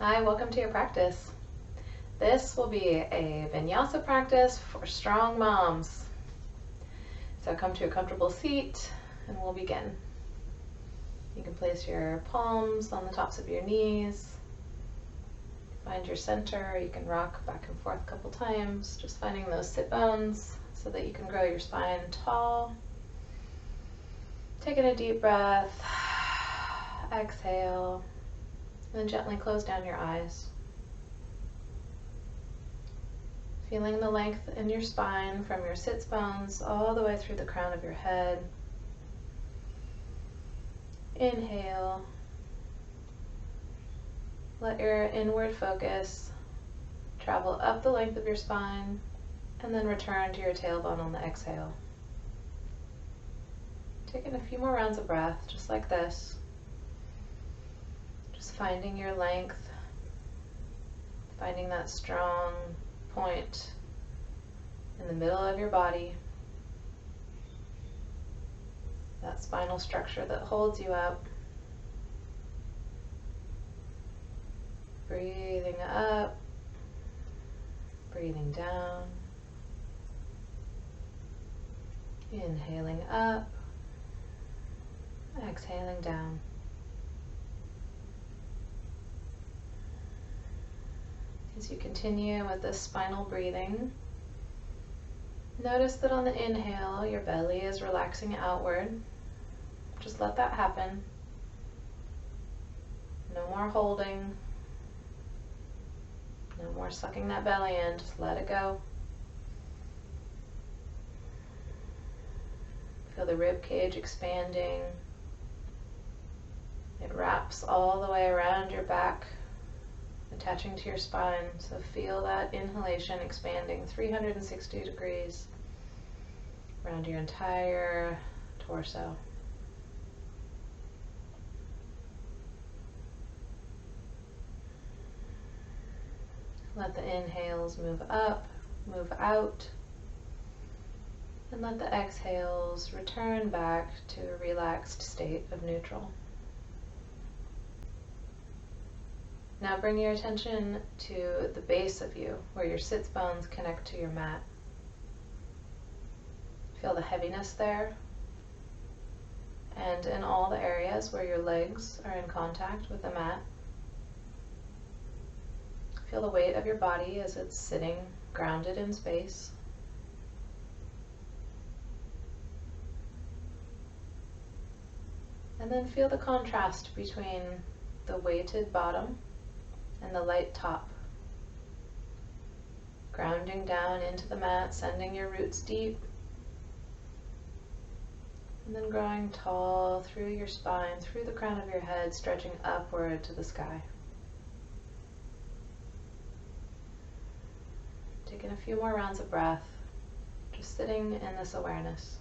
Hi, welcome to your practice. This will be a Vinyasa practice for strong moms. So come to a comfortable seat and we'll begin. You can place your palms on the tops of your knees. Find your center. You can rock back and forth a couple times, just finding those sit bones so that you can grow your spine tall. Taking a deep breath. Exhale. And then gently close down your eyes. Feeling the length in your spine from your sits bones all the way through the crown of your head. Inhale. Let your inward focus travel up the length of your spine and then return to your tailbone on the exhale. Taking a few more rounds of breath, just like this. Just finding your length, finding that strong point in the middle of your body, that spinal structure that holds you up. Breathing up, breathing down, inhaling up, exhaling down. As you continue with this spinal breathing, notice that on the inhale, your belly is relaxing outward. Just let that happen. No more holding. No more sucking that belly in. Just let it go. Feel the rib cage expanding. It wraps all the way around your back, attaching to your spine. So feel that inhalation expanding 360 degrees around your entire torso. Let the inhales move up, move out, and let the exhales return back to a relaxed state of neutral. Now bring your attention to the base of you, where your sits bones connect to your mat. Feel the heaviness there, and in all the areas where your legs are in contact with the mat. Feel the weight of your body as it's sitting grounded in space. And then feel the contrast between the weighted bottom and the light top. Grounding down into the mat, sending your roots deep, and then growing tall through your spine, through the crown of your head, stretching upward to the sky. Taking a few more rounds of breath, just sitting in this awareness.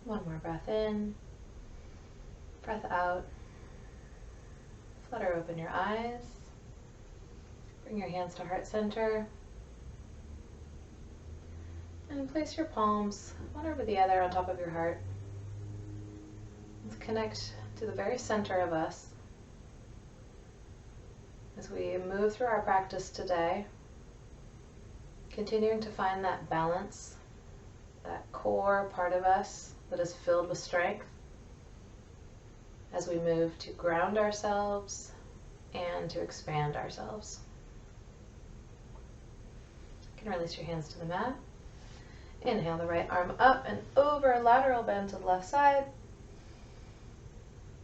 One more breath in, breath out. Flutter open your eyes. Bring your hands to heart center. And place your palms one over the other on top of your heart. Let's connect to the very center of us. As we move through our practice today, continuing to find that balance, that core part of us that is filled with strength, as we move to ground ourselves and to expand ourselves. You can release your hands to the mat. Inhale the right arm up and over, lateral bend to the left side.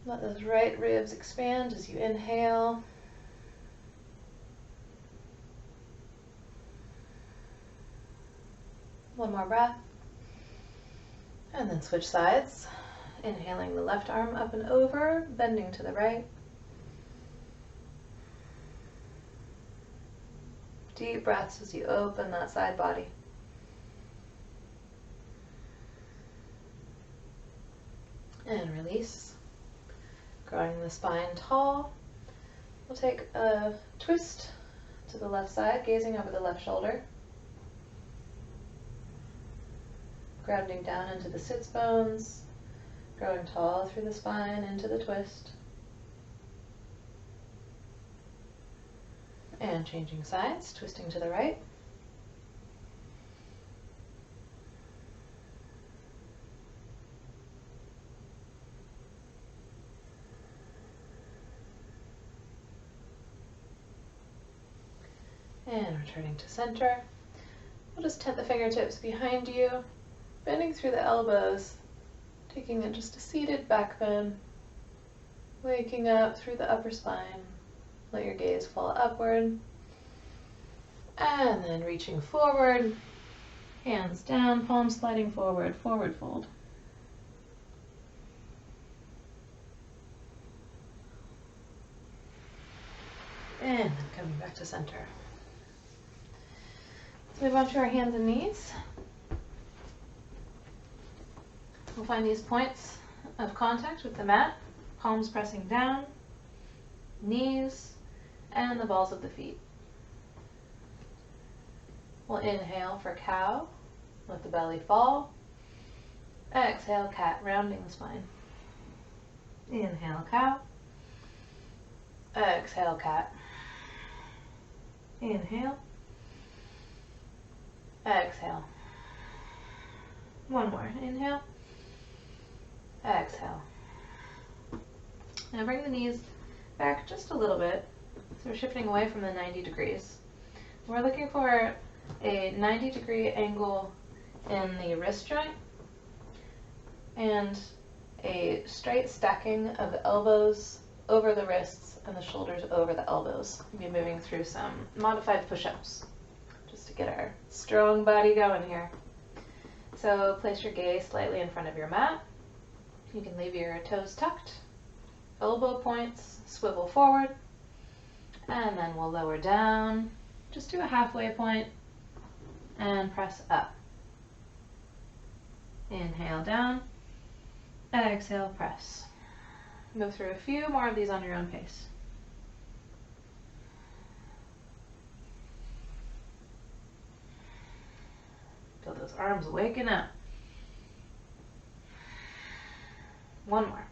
Let those right ribs expand as you inhale. One more breath. And then switch sides. Inhaling the left arm up and over, bending to the right. Deep breaths as you open that side body. And release. Growing the spine tall. We'll take a twist to the left side, gazing over the left shoulder. Grounding down into the sits bones, growing tall through the spine into the twist. And changing sides, twisting to the right. And returning to center. We'll just tent the fingertips behind you, bending through the elbows, taking just a seated back bend, waking up through the upper spine. Let your gaze fall upward, and then reaching forward, hands down, palms sliding forward, forward fold. And then coming back to center. Let's move on to our hands and knees. We'll find these points of contact with the mat, palms pressing down, knees, and the balls of the feet. We'll inhale for cow, let the belly fall. Exhale, cat, rounding the spine. Inhale, cow. Exhale, cat. Inhale. Exhale. One more. Inhale. Exhale. Now bring the knees back just a little bit. So we're shifting away from the 90 degrees. We're looking for a 90-degree angle in the wrist joint and a straight stacking of the elbows over the wrists and the shoulders over the elbows. We'll be moving through some modified push-ups just to get our strong body going here. So place your gaze slightly in front of your mat. You can leave your toes tucked, elbow points swivel forward, and then we'll lower down, just do a halfway point, and press up. Inhale down, exhale, press. Move through a few more of these on your own pace. Feel those arms waking up. One more.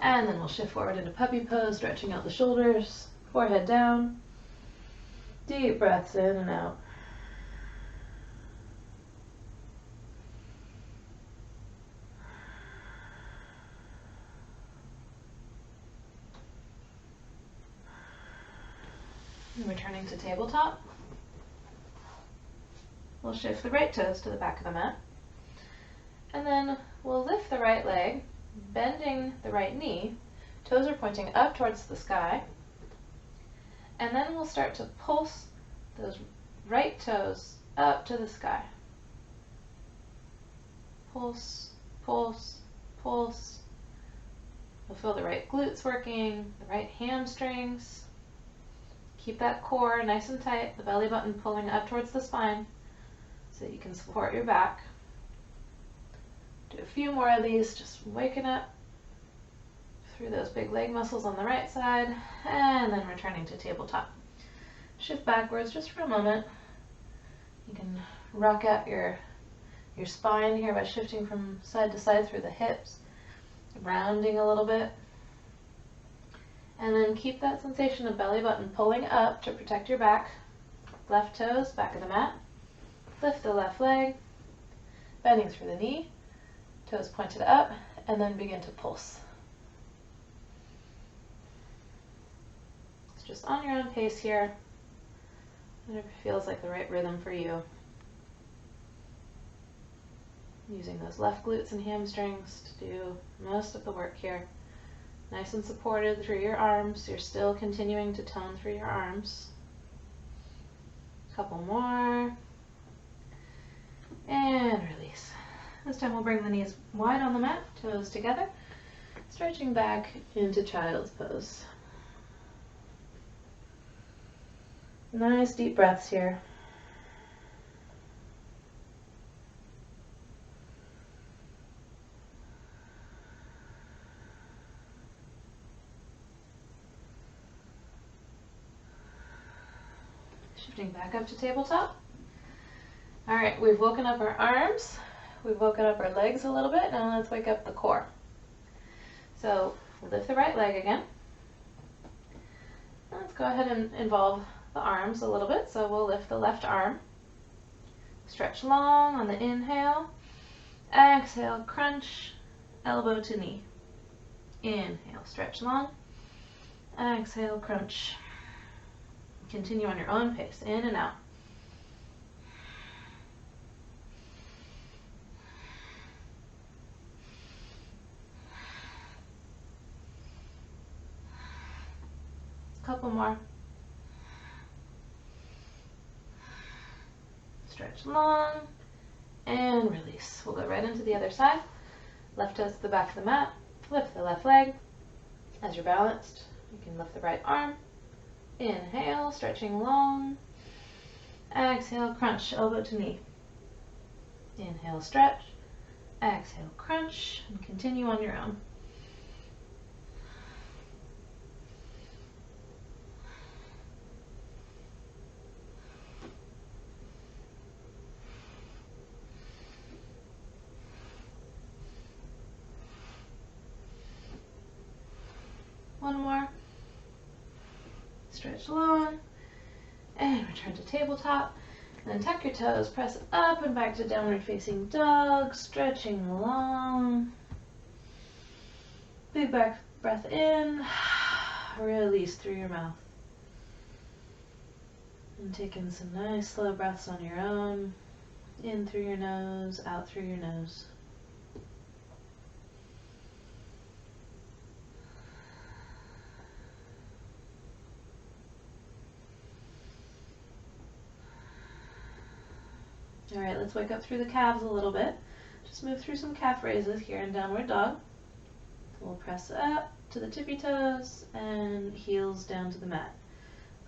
And then we'll shift forward into puppy pose, stretching out the shoulders, forehead down. Deep breaths in and out. And returning to tabletop. We'll shift the right toes to the back of the mat. And then we'll lift the right leg, bending the right knee. Toes are pointing up towards the sky. And then we'll start to pulse those right toes up to the sky. Pulse, pulse, pulse. We'll feel the right glutes working, the right hamstrings. Keep that core nice and tight, the belly button pulling up towards the spine so that you can support your back. Do a few more of these, just waking up through those big leg muscles on the right side, and then returning to tabletop. Shift backwards just for a moment. You can rock out your spine here by shifting from side to side through the hips, rounding a little bit. And then keep that sensation of belly button pulling up to protect your back. Left toes, back of the mat. Lift the left leg, bending through the knee, toes pointed up, and then begin to pulse. It's just on your own pace here, whatever feels like the right rhythm for you. Using those left glutes and hamstrings to do most of the work here. Nice and supported through your arms. You're still continuing to tone through your arms. A couple more. And release. This time we'll bring the knees wide on the mat, toes together, stretching back into child's pose. Nice deep breaths here. Shifting back up to tabletop. All right, we've woken up our arms. We've woken up our legs a little bit. Now let's wake up the core. So lift the right leg again. Let's go ahead and involve the arms a little bit. So we'll lift the left arm. Stretch long on the inhale. Exhale, crunch, elbow to knee. Inhale, stretch long. Exhale, crunch. Continue on your own pace, in and out. Couple more. Stretch long and release. We'll go right into the other side. Left toes to the back of the mat. Lift the left leg. As you're balanced, you can lift the right arm. Inhale, stretching long. Exhale, crunch, elbow to knee. Inhale, stretch. Exhale, crunch, and continue on your own. One more. Stretch long. And return to tabletop. Then tuck your toes, press up and back to downward facing dog, stretching long. Big back breath in. Release through your mouth. And take in some nice slow breaths on your own. In through your nose, out through your nose. All right, let's wake up through the calves a little bit. Just move through some calf raises here in downward dog. We'll press up to the tippy toes and heels down to the mat.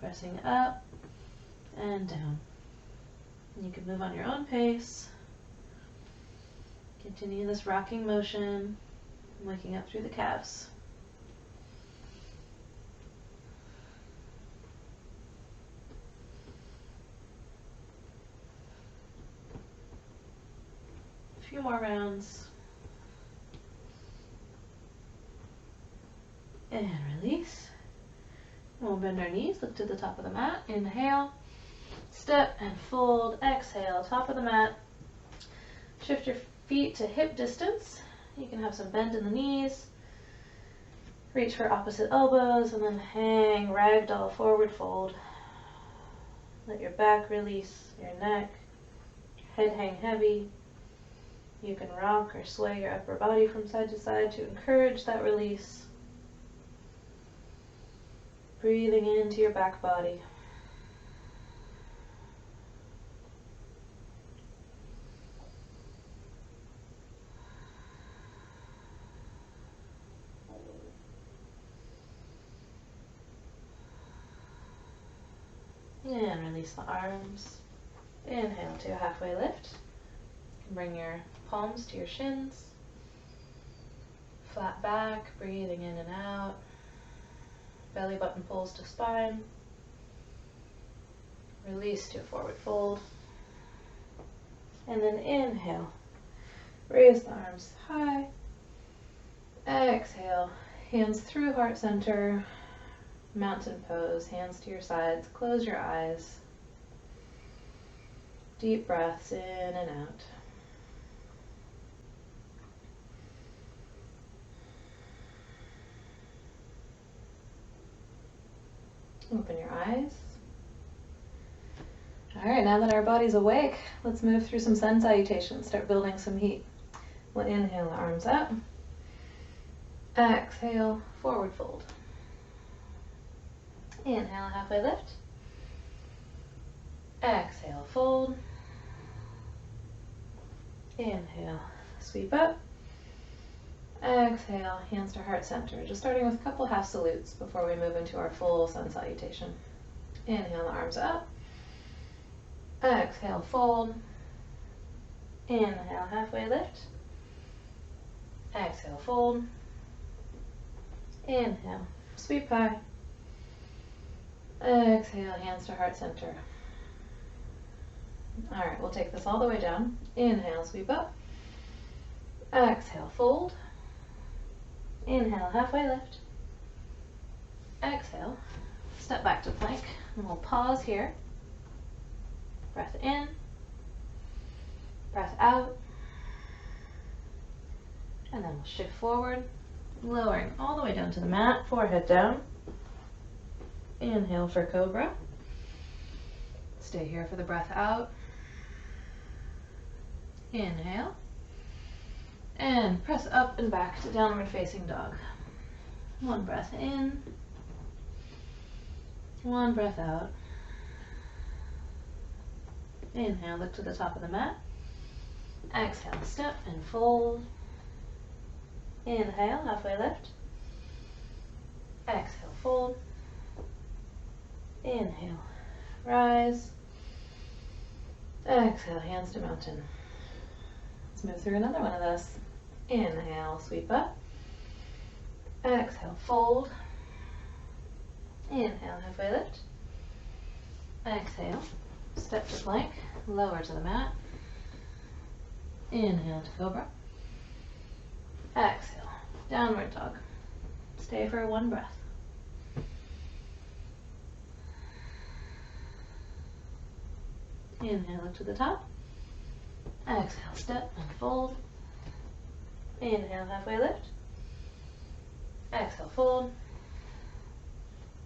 Pressing up and down. You can move on your own pace. Continue this rocking motion, waking up through the calves. A few more rounds. And release. We'll bend our knees, look to the top of the mat. Inhale, step and fold. Exhale, top of the mat. Shift your feet to hip distance. You can have some bend in the knees. Reach for opposite elbows and then hang ragdoll forward fold. Let your back release, your neck, head hang heavy. You can rock or sway your upper body from side to side to encourage that release. Breathing into your back body. And release the arms. Inhale to a halfway lift. Bring your palms to your shins. Flat back, breathing in and out. Belly button pulls to spine. Release to a forward fold. And then inhale. Raise the arms high. Exhale. Hands through heart center. Mountain pose. Hands to your sides. Close your eyes. Deep breaths in and out. Open your eyes. All right, now that our body's awake, let's move through some sun salutations. Start building some heat. We'll inhale the arms up. Exhale, forward fold. Inhale, halfway lift. Exhale, fold. Inhale, sweep up. Exhale, hands to heart center. Just starting with a couple half salutes before we move into our full sun salutation. Inhale, the arms up. Exhale, fold. Inhale, halfway lift. Exhale, fold. Inhale, sweep high. Exhale, hands to heart center. All right, we'll take this all the way down. Inhale, sweep up. Exhale, fold. Inhale, halfway lift. Exhale, step back to plank. And we'll pause here. Breath in. Breath out. And then we'll shift forward, lowering all the way down to the mat, forehead down. Inhale for cobra. Stay here for the breath out. Inhale. And press up and back to downward facing dog. One breath in. One breath out. Inhale, look to the top of the mat. Exhale, step and fold. Inhale, halfway lift. Exhale, fold. Inhale, rise. Exhale, hands to mountain. Let's move through another one of this. Inhale, sweep up. Exhale, fold. Inhale, halfway lift. Exhale, step to plank, lower to the mat. Inhale to cobra. Exhale, downward dog. Stay for one breath. Inhale, look to the top. Exhale, step and fold. Inhale, halfway lift. Exhale, fold.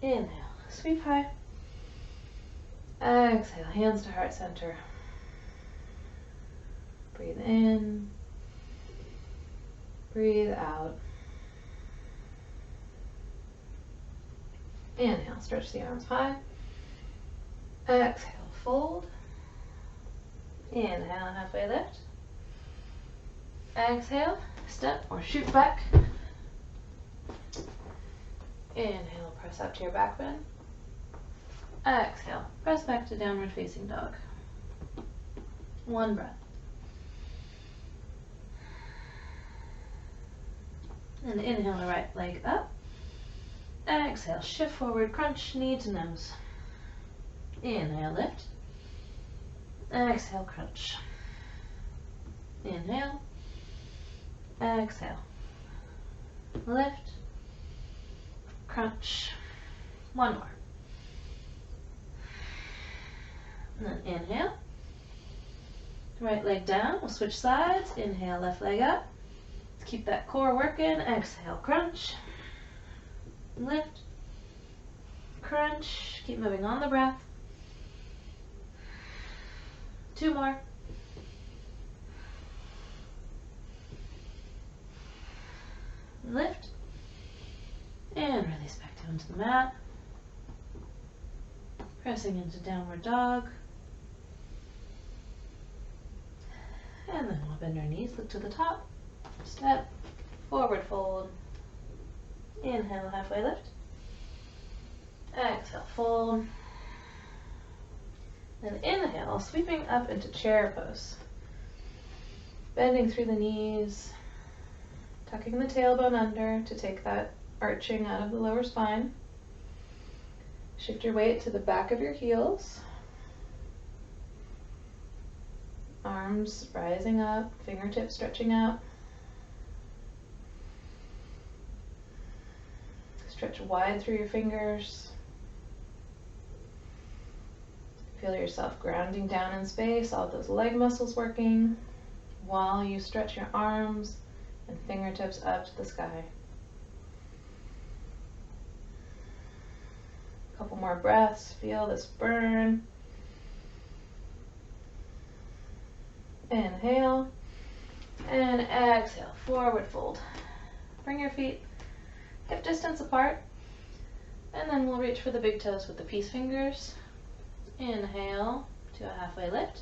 Inhale, sweep high. Exhale, hands to heart center. Breathe in. Breathe out. Inhale, stretch the arms high. Exhale, fold. Inhale, halfway lift. Exhale, step or shoot back. Inhale, press up to your back bend. Exhale, press back to downward facing dog. One breath. And inhale the right leg up. Exhale, shift forward, crunch, knee to nose. Inhale, lift. Exhale, crunch. Inhale. Exhale. Lift. Crunch. One more. And then inhale. Right leg down. We'll switch sides. Inhale, left leg up. Let's keep that core working. Exhale, crunch. Lift. Crunch. Keep moving on the breath. Two more. Lift. And release back down to the mat. Pressing into downward dog. And then we'll bend our knees, look to the top. Step, forward fold. Inhale, halfway lift. Exhale, fold. Then inhale, sweeping up into chair pose. Bending through the knees, tucking the tailbone under to take that arching out of the lower spine. Shift your weight to the back of your heels. Arms rising up, fingertips stretching out. Stretch wide through your fingers. Feel yourself grounding down in space, all those leg muscles working, while you stretch your arms and fingertips up to the sky. A couple more breaths, feel this burn. Inhale, and exhale, forward fold. Bring your feet hip distance apart, and then we'll reach for the big toes with the peace fingers. Inhale to a halfway lift.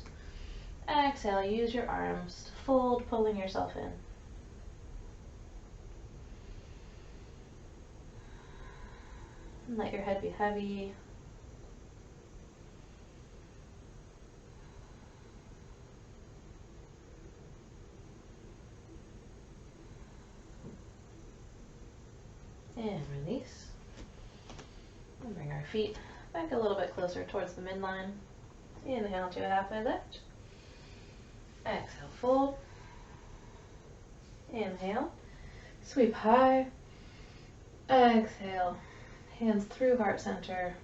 Exhale, use your arms to fold, pulling yourself in. And let your head be heavy. And release. And bring our feet back a little bit closer towards the midline. Inhale to a halfway lift. Exhale, fold. Inhale, sweep high. Exhale, hands through heart center,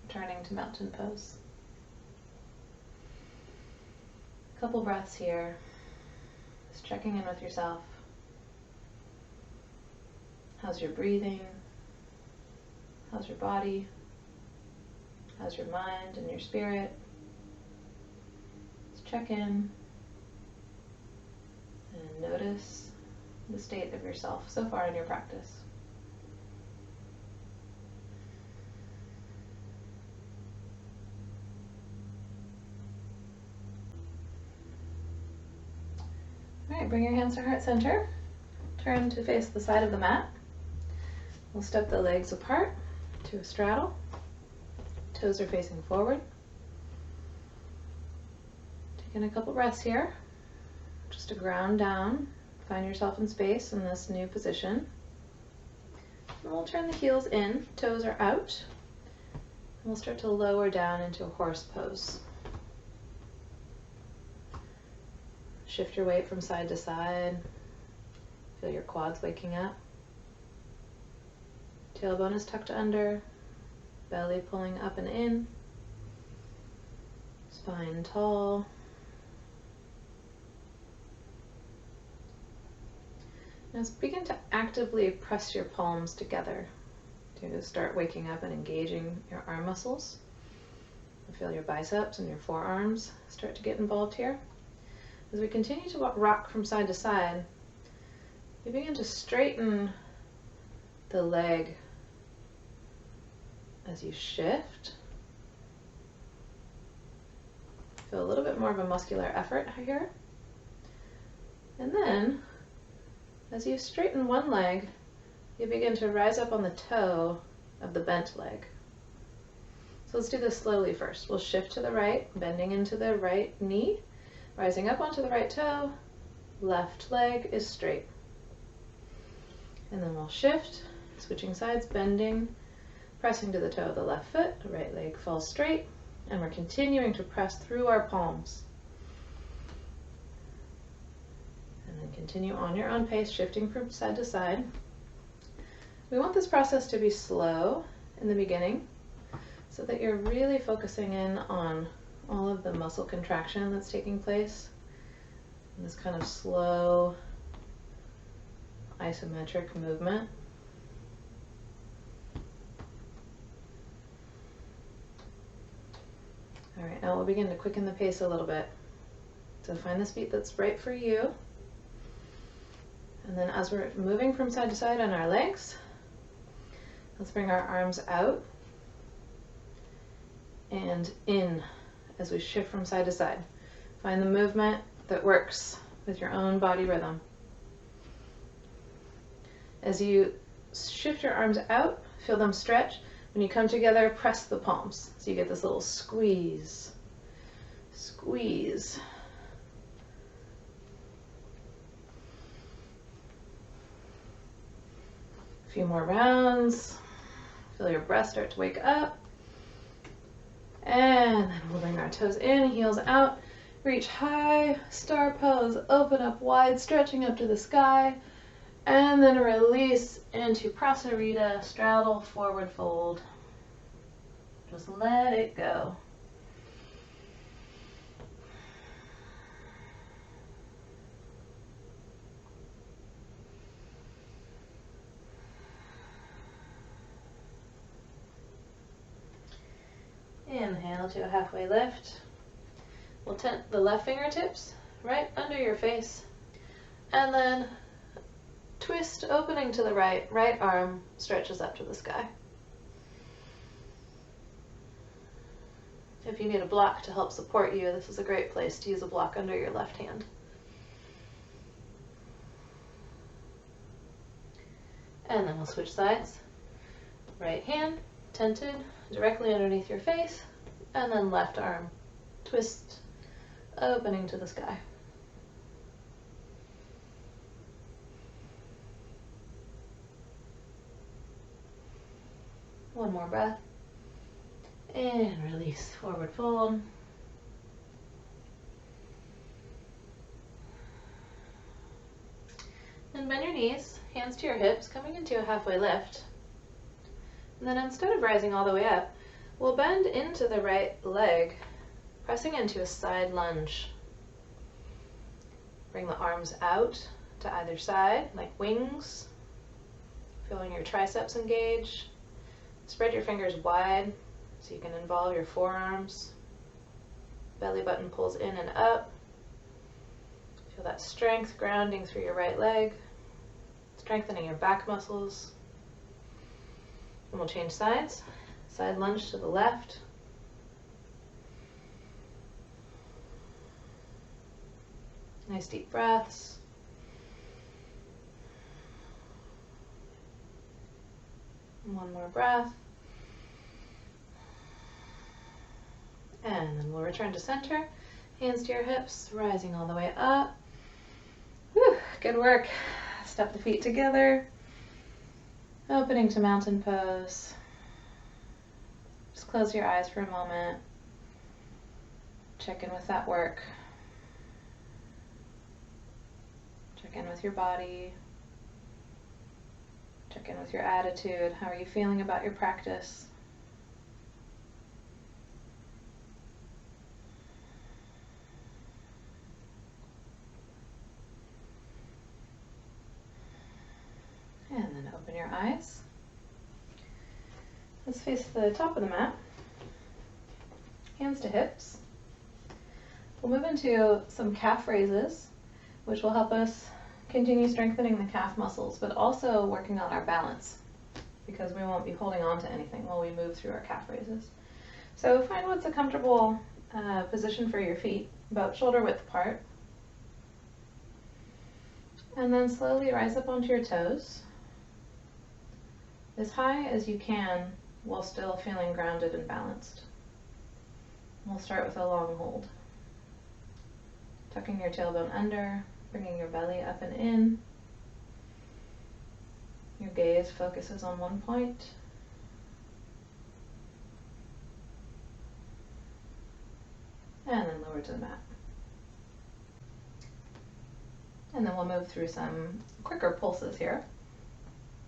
returning to mountain pose. Couple breaths here, just checking in with yourself. How's your breathing? How's your body? How's your mind and your spirit? Just check in and notice the state of yourself so far in your practice. All right, bring your hands to heart center. Turn to face the side of the mat. We'll step the legs apart to a straddle. Toes are facing forward. Taking a couple breaths here, just to ground down. Find yourself in space in this new position. And we'll turn the heels in, toes are out. And we'll start to lower down into a horse pose. Shift your weight from side to side. Feel your quads waking up. Tailbone is tucked under, belly pulling up and in, spine tall. Now begin to actively press your palms together to start waking up and engaging your arm muscles. Feel your biceps and your forearms start to get involved here. As we continue to rock from side to side, you begin to straighten the leg as you shift. Feel a little bit more of a muscular effort here. And then, as you straighten one leg, you begin to rise up on the toe of the bent leg. So let's do this slowly first. We'll shift to the right, bending into the right knee, rising up onto the right toe, left leg is straight. And then we'll shift, switching sides, bending, pressing to the toe of the left foot, the right leg falls straight, and we're continuing to press through our palms. And then continue on your own pace, shifting from side to side. We want this process to be slow in the beginning so that you're really focusing in on all of the muscle contraction that's taking place in this kind of slow isometric movement. All right, now we'll begin to quicken the pace a little bit. So find the speed that's right for you. And then as we're moving from side to side on our legs, let's bring our arms out and in as we shift from side to side. Find the movement that works with your own body rhythm. As you shift your arms out, feel them stretch. When you come together, press the palms. So you get this little squeeze. Squeeze. A few more rounds. Feel your breath start to wake up. And then we'll bring our toes in, heels out. Reach high, star pose, open up wide, stretching up to the sky. And then release into Prasarita, straddle, forward fold. Just let it go. Inhale to a halfway lift. We'll tent the left fingertips right under your face. And then twist, opening to the right. Right arm stretches up to the sky. If you need a block to help support you, this is a great place to use a block under your left hand. And then we'll switch sides. Right hand tented directly underneath your face, and then left arm twist, opening to the sky. One more breath. And release, forward fold. knees, hands to your hips, coming into a halfway lift. And then instead of rising all the way up, we'll bend into the right leg, pressing into a side lunge. Bring the arms out to either side, like wings, feeling your triceps engage. Spread your fingers wide so you can involve your forearms. Belly button pulls in and up. Feel that strength grounding through your right leg, strengthening your back muscles. And we'll change sides. Side lunge to the left. Nice deep breaths. And one more breath. And then we'll return to center. Hands to your hips, rising all the way up. Whew, good work. Step the feet together. Opening to mountain pose. Just close your eyes for a moment. Check in with that work. Check in with your body. Check in with your attitude. How are you feeling about your practice? And then open your eyes. Let's face the top of the mat. Hands to hips. We'll move into some calf raises, which will help us continue strengthening the calf muscles, but also working on our balance, because we won't be holding on to anything while we move through our calf raises. So find what's a comfortable position for your feet, about shoulder width apart. And then slowly rise up onto your toes, as high as you can while still feeling grounded and balanced. We'll start with a long hold. Tucking your tailbone under, bringing your belly up and in. Your gaze focuses on one point. And then lower to the mat. And then we'll move through some quicker pulses here.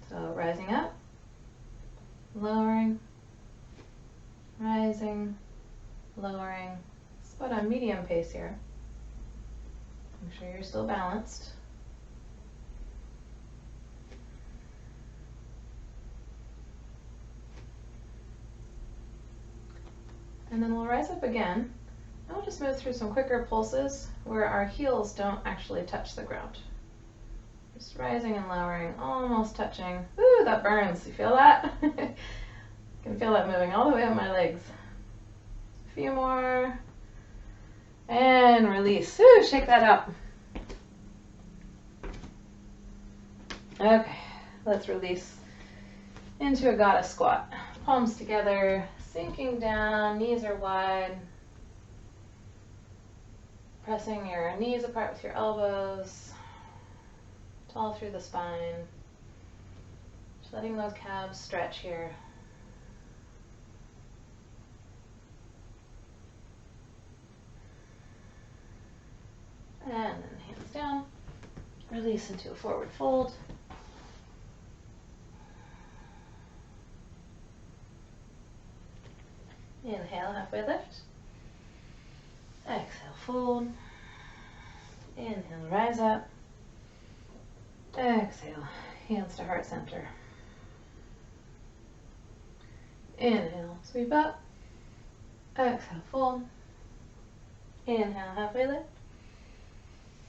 So rising up, lowering, rising, lowering. It's about a medium pace here. Make sure you're still balanced. And then we'll rise up again. And we'll just move through some quicker pulses where our heels don't actually touch the ground. Just rising and lowering, almost touching. Ooh, that burns. You feel that? I can feel that moving all the way up my legs. A few more. And release. Ooh, shake that up. Okay, let's release into a goddess squat. Palms together, sinking down, knees are wide. Pressing your knees apart with your elbows. Tall through the spine. Just letting those calves stretch here. And then hands down. Release into a forward fold. Inhale, halfway lift. Exhale, fold. Inhale, rise up. Exhale, hands to heart center. Inhale, sweep up. Exhale, fold. Inhale, halfway lift.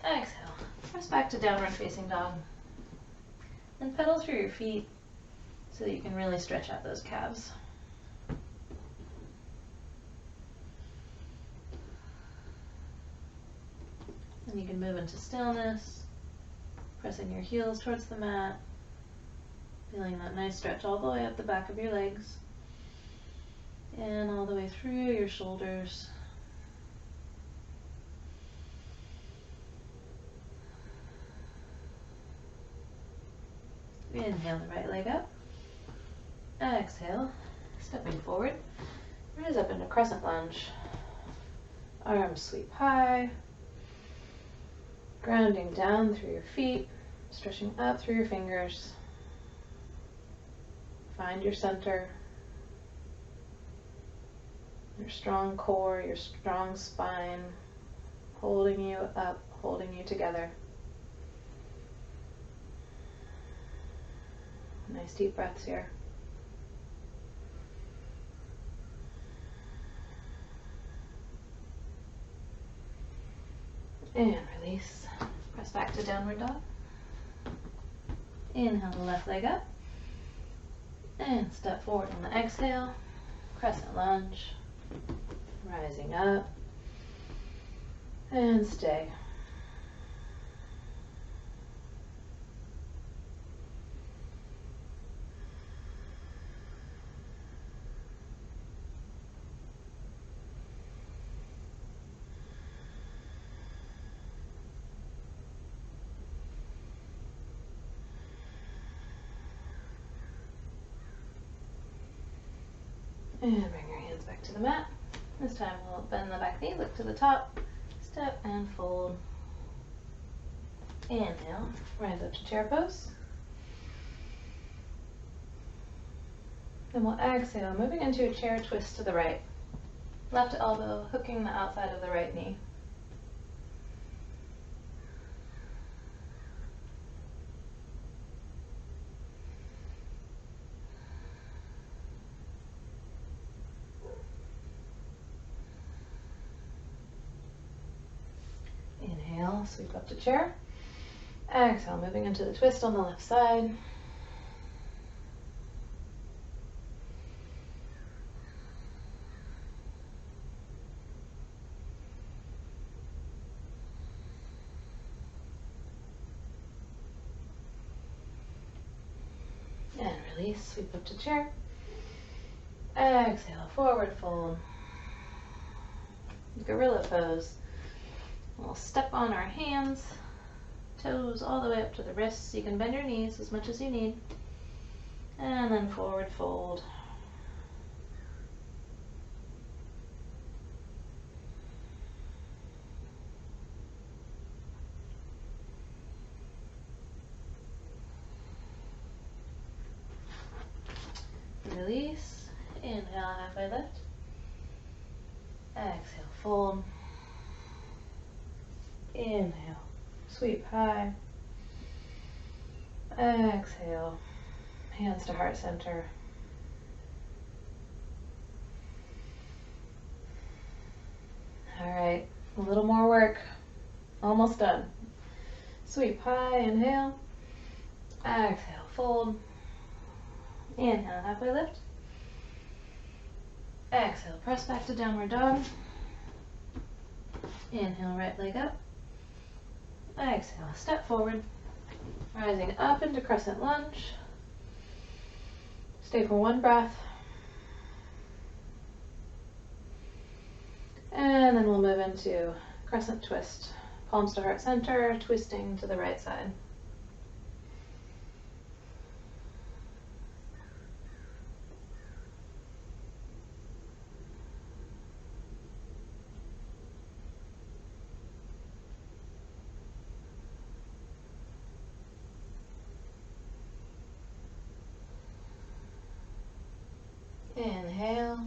Exhale, press back to downward facing dog. And pedal through your feet so that you can really stretch out those calves. And you can move into stillness, pressing your heels towards the mat, feeling that nice stretch all the way up the back of your legs and all the way through your shoulders. Inhale the right leg up. Exhale, stepping forward, rise up into crescent lunge. Arms sweep high. Grounding down through your feet, Stretching up through your fingers. Find your center, your strong core, your strong spine, holding you up, holding you together. Nice deep breaths here. And release. Press back to downward dog. Inhale the left leg up. And step forward on the exhale. Crescent lunge. Rising up. And stay. And bring your hands back to the mat. This time we'll bend the back knee, look to the top, step and fold. Inhale, rise up to chair pose. Then we'll exhale, moving into a chair twist to the right. Left elbow hooking the outside of the right knee. Inhale, sweep up to chair. Exhale, moving into the twist on the left side. And release, sweep up to chair. Exhale, forward fold. Gorilla pose. We'll step on our hands, toes all the way up to the wrists. You can bend your knees as much as you need. And then forward fold. Release. Inhale, halfway lift. Exhale, fold. Inhale, sweep high. Exhale, hands to heart center. All right, a little more work. Almost done. Sweep high, inhale. Exhale, fold. Inhale, halfway lift. Exhale, press back to downward dog. Inhale, right leg up. Exhale, step forward. Rising up into crescent lunge. Stay for one breath. And then we'll move into crescent twist. Palms to heart center, twisting to the right side. Inhale,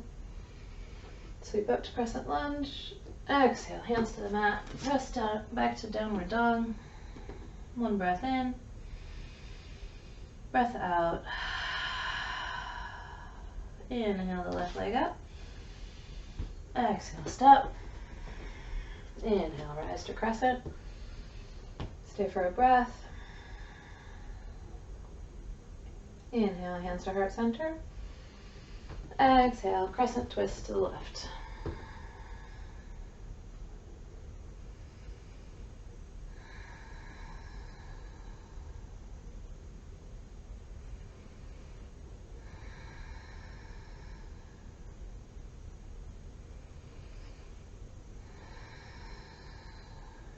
sweep up to crescent lunge. Exhale, hands to the mat. Press down, back to downward dog. One breath in, breath out. Inhale the left leg up. Exhale, step. Inhale, rise to crescent. Stay for a breath. Inhale, hands to heart center. Exhale, crescent twist to the left.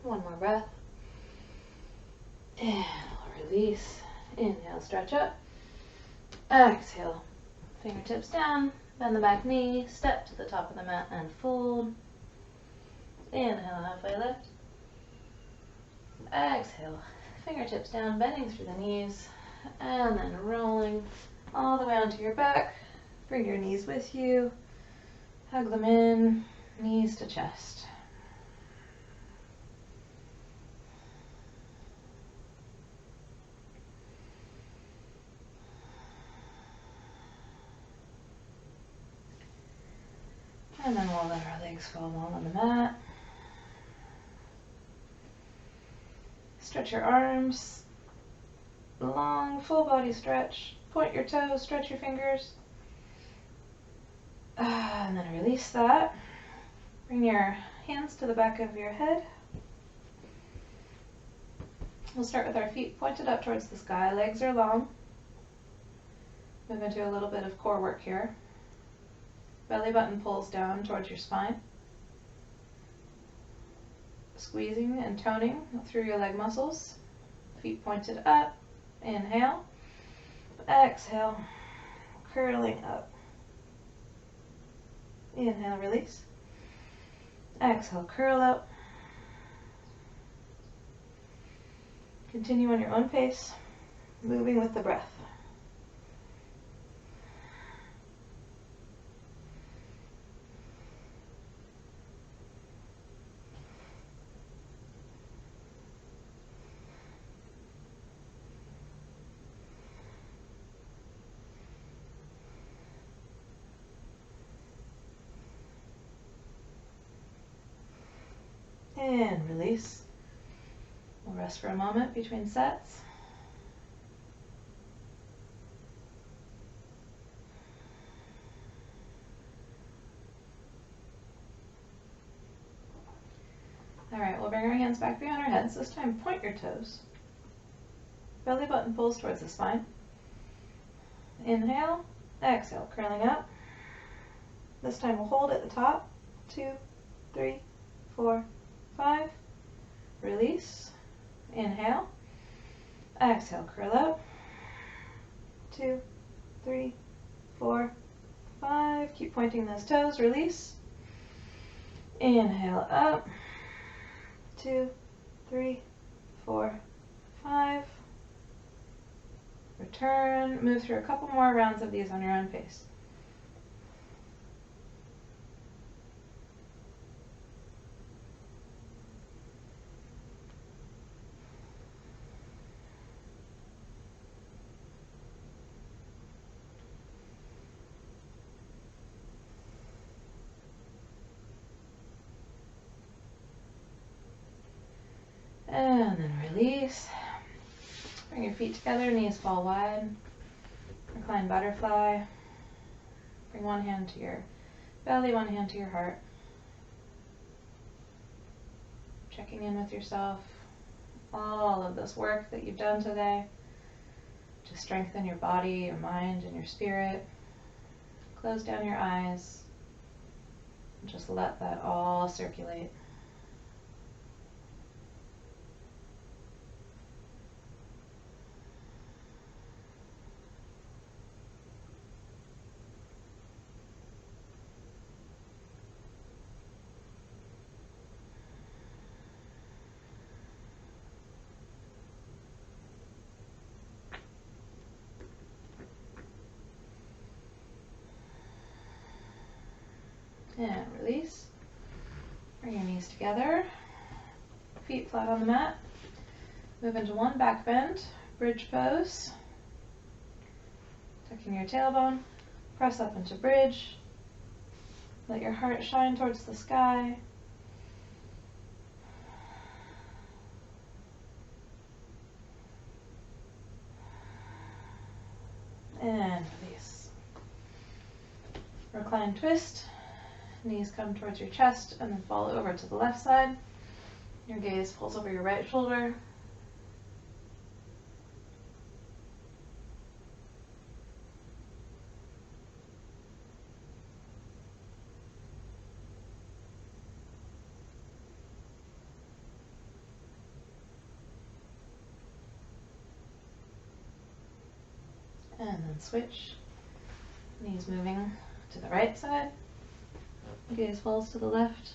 One more breath. And release. Inhale, stretch up. Exhale. Fingertips down, bend the back knee, step to the top of the mat and fold. Inhale, halfway lift. Exhale, fingertips down, bending through the knees, and then rolling all the way onto your back. Bring your knees with you, hug them in, knees to chest. And then we'll let our legs fall long on the mat. Stretch your arms, long full body stretch. Point your toes, stretch your fingers. And then release that. Bring your hands to the back of your head. We'll start with our feet pointed up towards the sky. Legs are long. Move into a little bit of core work here. Belly button pulls down towards your spine. Squeezing and toning through your leg muscles. Feet pointed up. Inhale. Exhale. Curling up. Inhale, release. Exhale, curl up. Continue on your own pace, moving with the breath. And release. We'll rest for a moment between sets. All right, we'll bring our hands back behind our heads. This time, point your toes. Belly button pulls towards the spine. Inhale, exhale, curling up. This time we'll hold at the top. 2, 3, 4, 5. Release. Inhale. Exhale, curl up. 2, 3, 4, 5. Keep pointing those toes. Release. Inhale up. 2, 3, 4, 5. Return. Move through a couple more rounds of these on your own pace. And then release. Bring your feet together, knees fall wide. Recline butterfly. Bring one hand to your belly, one hand to your heart. Checking in with yourself. All of this work that you've done today to strengthen your body, your mind, and your spirit. Close down your eyes. And just let that all circulate. And release. Bring your knees together. Feet flat on the mat. Move into one back bend. Bridge pose. Tucking your tailbone. Press up into bridge. Let your heart shine towards the sky. And release. Recline twist. Knees come towards your chest and then fall over to the left side. Your gaze pulls over your right shoulder. And then switch. Knees moving to the right side. Gaze falls to the left.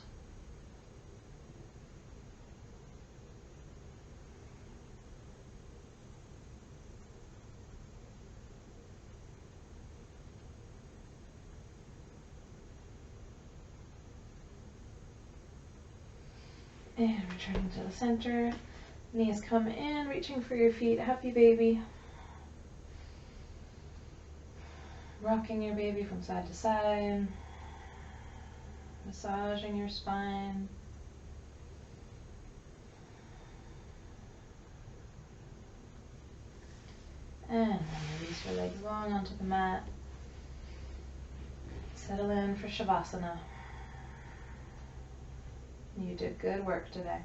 And returning to the center. Knees come in, reaching for your feet. Happy baby. Rocking your baby from side to side. Massaging your spine. And then release your legs long onto the mat. Settle in for Shavasana. You did good work today.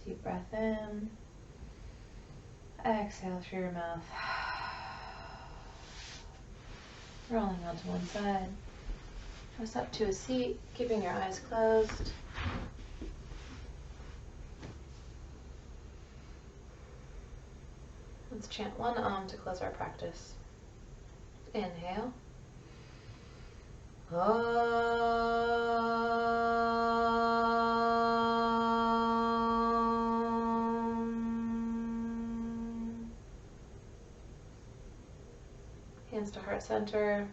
Deep breath in. Exhale through your mouth. Rolling onto one side. Press up to a seat, keeping your eyes closed. Let's chant one Om to close our practice. Inhale. Hands to heart center.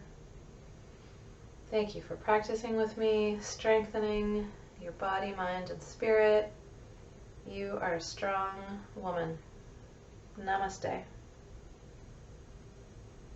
Thank you for practicing with me, strengthening your body, mind, and spirit. You are a strong woman. Namaste.